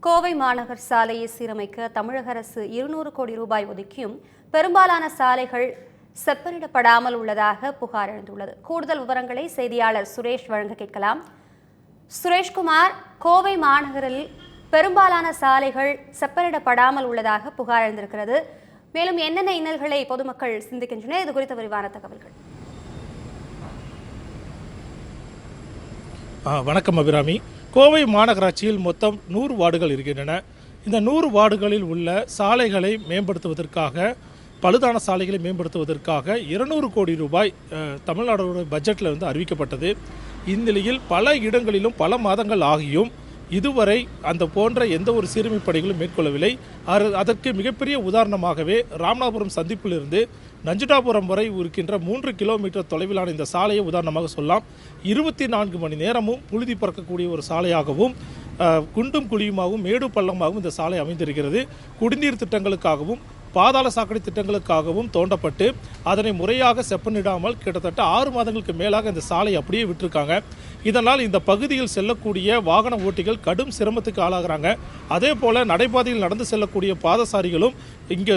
கோவை மாநகர் சாலையை சீரமைக்க தமிழக அரசு 200 கோடி ரூபாய் ஒதுக்கியும் பெரும்பாலான சாலைகள் செப்பனிடப்படாமல் உள்ளதாக புகார் எழுந்துள்ளது. கூடுதல் விவரங்களை செய்தியாளர் சுரேஷ் வழங்க கேட்கலாம். சுரேஷ்குமார், கோவை மாநகரில் பெரும்பாலான சாலைகள் செப்பனிடப்படாமல் உள்ளதாக புகார் எழுந்திருக்கிறது. மேலும் என்னென்ன இன்னல்களை பொதுமக்கள் சிந்திக்கின்றனர்? இது குறித்த விரிவான தகவல்கள். வணக்கம் அபிராமி. கோவை மாநகராட்சியில் மொத்தம் 100 வார்டுகள் இருக்கின்றன. இந்த 100 வார்டுகளில் உள்ள சாலைகளை மேம்படுத்துவதற்காக, பழுதான சாலைகளை மேம்படுத்துவதற்காக 200 கோடி ரூபாய் தமிழ்நாடு பட்ஜெட்டில் இருந்து அறிவிக்கப்பட்டது. இந்நிலையில் பல இடங்களிலும் பல மாதங்கள் ஆகியும் இதுவரை அந்த போன்ற எந்த ஒரு சீரமைப்பு பணிகளும் மேற்கொள்ளவில்லை. அதற்கு மிகப்பெரிய உதாரணமாகவே ராமநாதபுரம் சந்திப்பிலிருந்து நஞ்சுடாபுரம் வரை இருக்கின்ற 3 கிலோமீட்டர் தொலைவிலான இந்த சாலையை உதாரணமாக சொல்லலாம். 24 மணி நேரமும் புழுதி பறக்கக்கூடிய ஒரு சாலையாகவும், குண்டும் குழியுமாகவும் மேடு பள்ளமாகவும் இந்த சாலை அமைந்திருக்கிறது. குடிநீர் திட்டங்களுக்காகவும் பாதாள சாக்கடை திட்டங்களுக்காகவும் தோண்டப்பட்டு அதனை முறையாக செப்பனிடாமல் கிட்டத்தட்ட 6 மாதங்களுக்கு மேலாக இந்த சாலை அப்படியே விட்டுருக்காங்க. இதனால் இந்த பகுதியில் செல்லக்கூடிய வாகன ஓட்டிகள் கடும் சிரமத்துக்கு ஆளாகிறாங்க. அதே போல நடைபாதையில் நடந்து செல்லக்கூடிய பாதசாரிகளும் இங்கே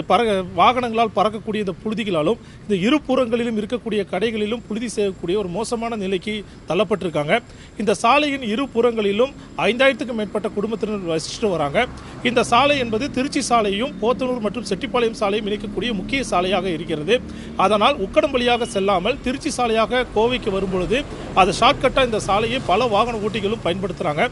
வாகனங்களால் பறக்கக்கூடிய இந்த புழுதிகளாலும் இந்த இருபுறங்களிலும் இருக்கக்கூடிய கடைகளிலும் புழுதி செய்யக்கூடிய ஒரு மோசமான நிலைக்கு தள்ளப்பட்டிருக்காங்க. இந்த சாலையின் இருபுறங்களிலும் 5000க்கும் மேற்பட்ட குடும்பத்தினர் வசிச்சுட்டு வராங்க. இந்த சாலை என்பது திருச்சி சாலையும் போத்தனூர் மற்றும் செட்டிப்பாளையம் சாலையும் இணைக்கக்கூடிய முக்கிய சாலையாக இருக்கிறது. அதனால் உக்கடம் வழியாக செல்லாமல் திருச்சி சாலையாக கோவைக்கு வரும்பொழுது அதை ஷார்ட்கட்டாக இந்த சாலையை பல வாகன ஓட்டிகளும் பயன்படுத்துகிறாங்க.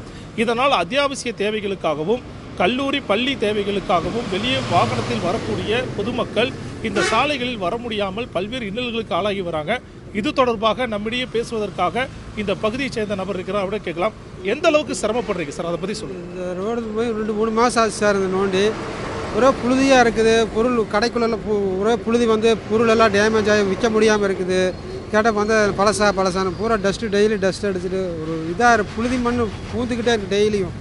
இதனால் அத்தியாவசிய தேவைகளுக்காகவும் கல்லூரி பள்ளி தேவைகளுக்காகவும் வெளியே வாகனத்தில் வரக்கூடிய பொதுமக்கள் இந்த சாலைகளில் வர முடியாமல் பல்வேறு இன்னல்களுக்கு ஆளாகி வராங்க. இது தொடர்பாக நம்மிடையே பேசுவதற்காக இந்த பகுதியை சேர்ந்த நபர் இருக்கிறார். அவரை கேட்கலாம். எந்த அளவுக்கு சிரமப்படுறீங்க சார், அதை பற்றி சொல்லுங்கள். இந்த ரோடு போய் 2-3 மாதம் ஆச்சு சார். இந்த நோண்டி ஒரே புழுதியாக இருக்குது. பொருள் கடைக்குள்ள ஒரே புழுதி வந்து பொருள் எல்லாம் டேமேஜ் ஆகி விற்க முடியாமல் இருக்குது. கேட்டால் வந்து பழசான பூரா டஸ்ட்டு, டெய்லி டஸ்ட் அடிச்சுட்டு ஒரு இதாக புழுதி மண் பூந்துக்கிட்டே இருக்குது டெய்லியும்.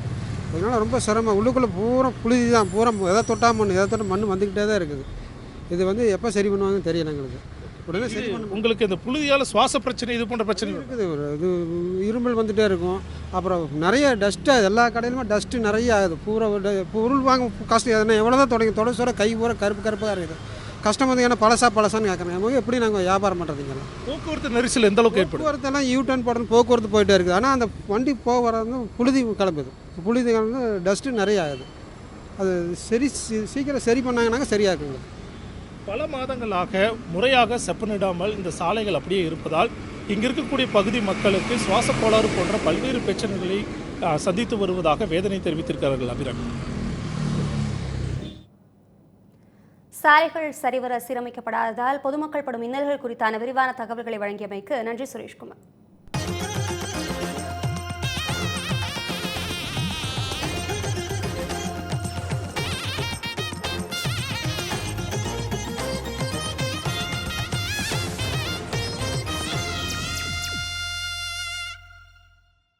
அதனால் ரொம்ப சிரமம். உள்ளுக்குள்ளே பூரா புழுதி தான், பூரா எதை தொட்டால் மண், எதை தொட்டால் மண் வந்துக்கிட்டே தான் இருக்குது. இது வந்து எப்போ சரி பண்ணுவாங்கன்னு தெரியல எங்களுக்கு. உடனே சரி பண்ண உங்களுக்கு இந்த புழுதியால் சுவாச பிரச்சனை இது போன்ற பிரச்சனை இருக்குது. இது இருமல் வந்துகிட்டே இருக்கும். அப்புறம் நிறைய டஸ்ட்டு, எல்லா கடையிலுமே டஸ்ட்டு நிறைய ஆகுது. பூரா பொருள் வாங்க கஷ்டம். எதனா எவ்வளோ தான் தொடங்க சொல்ல கை பூரா கருப்பாக இருக்குது. கஷ்டம் வந்து ஏன்னா பழசான்னு கேட்குறாங்க. நமக்கு எப்படி நாங்கள் வியாபாரம் பண்ணுறதுங்கலாம். போக்குவரத்து நெரிசல் எந்த அளவுக்கு ஏற்படும்? போக்குவரத்தெல்லாம் யூ-டர்ன் போடணும், போக்குவரத்து போயிட்டே இருக்குது. ஆனால் அந்த வண்டி போக வரது புழுதி கிளம்புது. புழுதி கிளம்பு டஸ்ட்டு நிறைய ஆகுது. அது சீக்கிரம் சரி பண்ணாங்கன்னாங்க சரியாக்குங்க. பல மாதங்களாக முறையாக செப்பனிடாமல் இந்த சாலைகள் அப்படியே இருப்பதால் இங்கே இருக்கக்கூடிய பகுதி மக்களுக்கு சுவாச கோளாறு போன்ற பல்வேறு பிரச்சனைகளை சந்தித்து வருவதாக வேதனை தெரிவித்திருக்கிறார்கள். அபிராமி, சாலைகள் சரிவர சீரமைக்கப்படாததால் பொதுமக்கள் படும் இன்னல்கள் குறித்தான விரிவான தகவல்களை வழங்கியமைக்கு நன்றி சுரேஷ்குமார்.